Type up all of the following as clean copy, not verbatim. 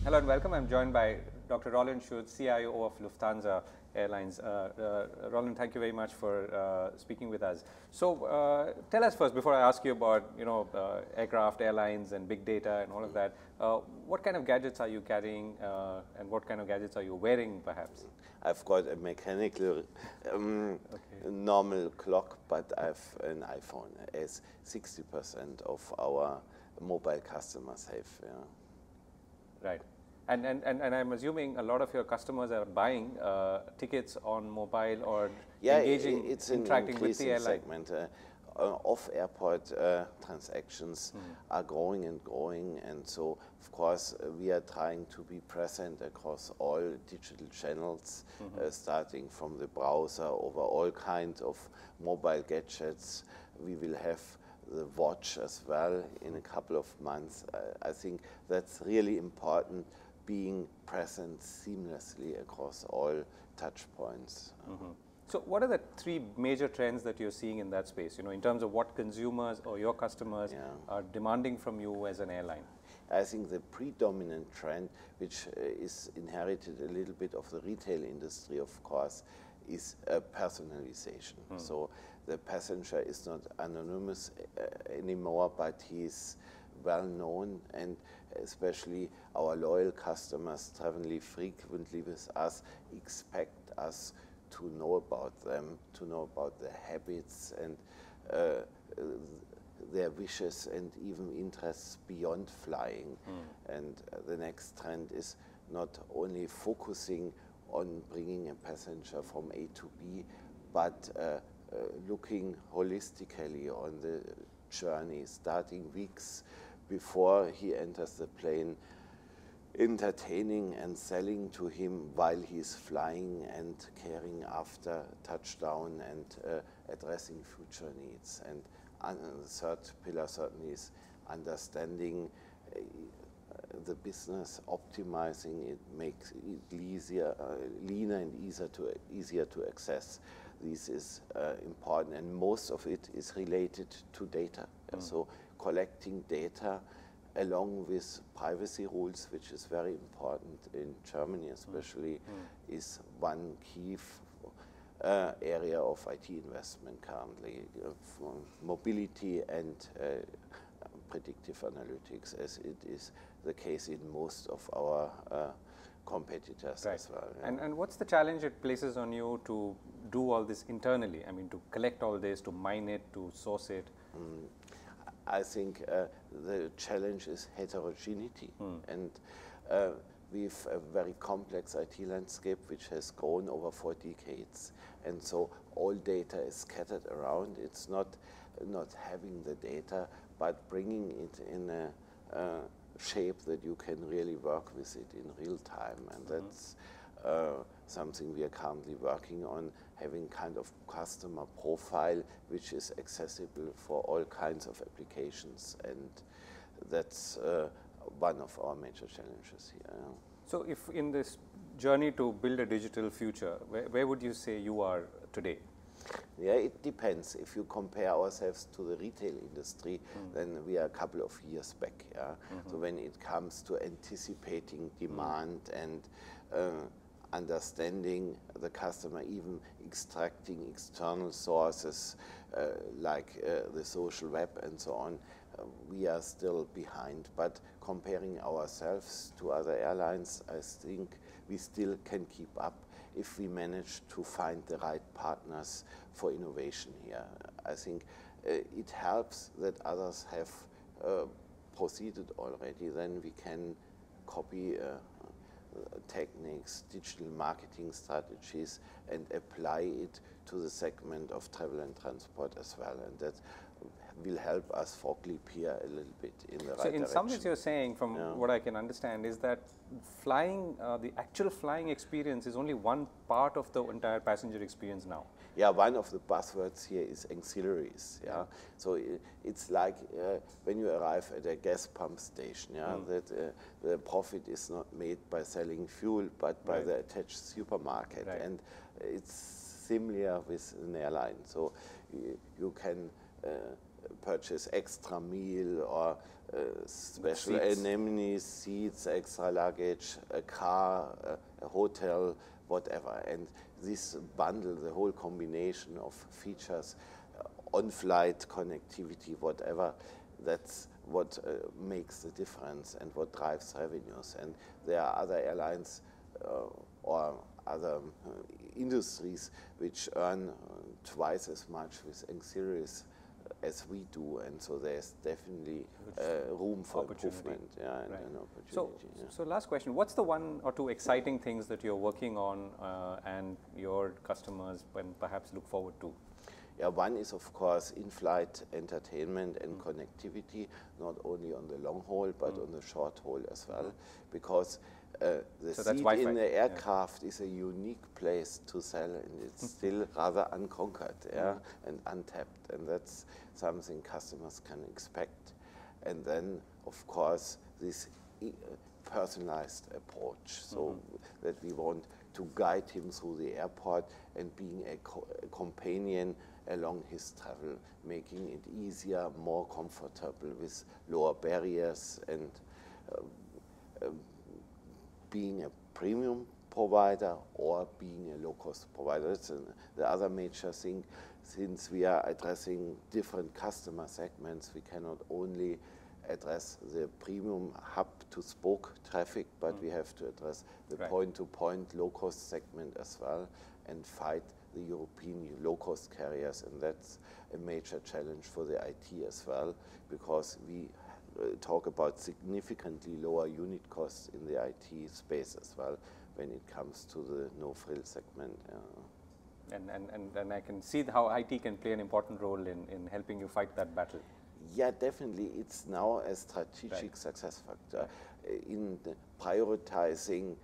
Hello and welcome. I'm joined by Dr. Roland Schuetz, CIO of Lufthansa Airlines. Roland, thank you very much for speaking with us. So tell us first, before I ask you about aircraft, airlines, and big data and all of that, what kind of gadgets are you carrying, and what kind of gadgets are you wearing, perhaps? I've got a mechanical normal clock, but I have an iPhone, as 60% of our mobile customers have. Yeah. Right. And I'm assuming a lot of your customers are buying tickets on mobile or engaging, interacting with the airline. Segment. Off-airport transactions are growing and growing, and so of course we are trying to be present across all digital channels, starting from the browser over all kinds of mobile gadgets. We will have the watch as well in a couple of months. I think that's really important, being present seamlessly across all touch points. So what are the three major trends that you're seeing in that space, in terms of what consumers or your customers are demanding from you as an airline? I think the predominant trend, which is inherited a little bit of the retail industry, of course, is personalization. So the passenger is not anonymous anymore, but he's well known, and especially our loyal customers traveling frequently with us expect us to know about them, to know about their habits and their wishes and even interests beyond flying. And the next trend is not only focusing on bringing a passenger from A to B, but looking holistically on the journey, starting weeks before he enters the plane, entertaining and selling to him while he's flying and caring after touchdown and addressing future needs. And the third pillar certainly is understanding the business, optimizing it, makes it easier, leaner and easier to access. This is important, and most of it is related to data. So collecting data along with privacy rules, which is very important in Germany especially, is one key area of IT investment currently, mobility and predictive analytics, as it is the case in most of our competitors as well. Yeah. And what's the challenge it places on you to do all this internally? I mean, to collect all this, to mine it, to source it? I think the challenge is heterogeneity, and we've a very complex IT landscape which has grown over 4 decades, and so all data is scattered around. It's not having the data, but bringing it in a shape that you can really work with it in real time, and that's something we are currently working on, having kind of customer profile which is accessible for all kinds of applications, and that's one of our major challenges here. So if in this journey to build a digital future, where would you say you are today? Yeah, it depends. If you compare ourselves to the retail industry, then we are a couple of years back. So when it comes to anticipating demand and understanding the customer, even extracting external sources like the social web and so on, we are still behind. But comparing ourselves to other airlines, I think we still can keep up if we manage to find the right partners for innovation here. I think it helps that others have proceeded already, then we can copy techniques, digital marketing strategies, and apply it to the segment of travel and transport as well. And that will help us focus here a little bit in the right direction. So in some ways you're saying, from what I can understand, is that flying, the actual flying experience is only one part of the entire passenger experience now. Yeah, one of the buzzwords here is ancillaries. So it's like when you arrive at a gas pump station, that the profit is not made by selling fuel, but by the attached supermarket. And it's similar with an airline. So you can purchase extra meal or special amenities, seats, extra luggage, a car, a hotel, whatever. And this bundle, the whole combination of features, on-flight connectivity, whatever, that's what makes the difference and what drives revenues. And there are other airlines or other industries which earn twice as much with auxiliaries as we do, and so there's definitely room for improvement. Yeah, and an opportunity. So last question, what's the one or two exciting things that you're working on and your customers can perhaps look forward to? Yeah, one is of course in-flight entertainment and connectivity, not only on the long haul but on the short haul as well, because the seat in the aircraft is a unique place to sell, and it's still rather unconquered, and untapped, and that's something customers can expect. And then, of course, this personalized approach, so that we want to guide him through the airport and being a companion along his travel, making it easier, more comfortable with lower barriers, and being a premium provider or being a low-cost provider. That's the other major thing. Since we are addressing different customer segments, we cannot only address the premium hub-to-spoke traffic, but we have to address the point-to-point low-cost segment as well and fight the European low-cost carriers. And that's a major challenge for the IT as well, because we talk about significantly lower unit costs in the IT space as well when it comes to the no-frill segment. And I can see how IT can play an important role in helping you fight that battle. Yeah, definitely. It's now a strategic success factor. In prioritizing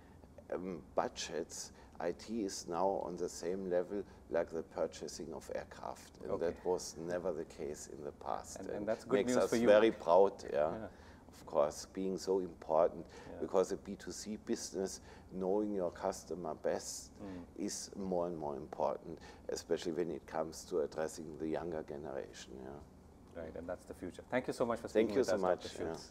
budgets, IT is now on the same level like the purchasing of aircraft, and that was never the case in the past. And that's good news for you. Makes us very proud, of course, being so important, because the B2C business, knowing your customer best, is more and more important, especially when it comes to addressing the younger generation. Right, and that's the future. Thank you so much for speaking with us, Dr. Schuetz.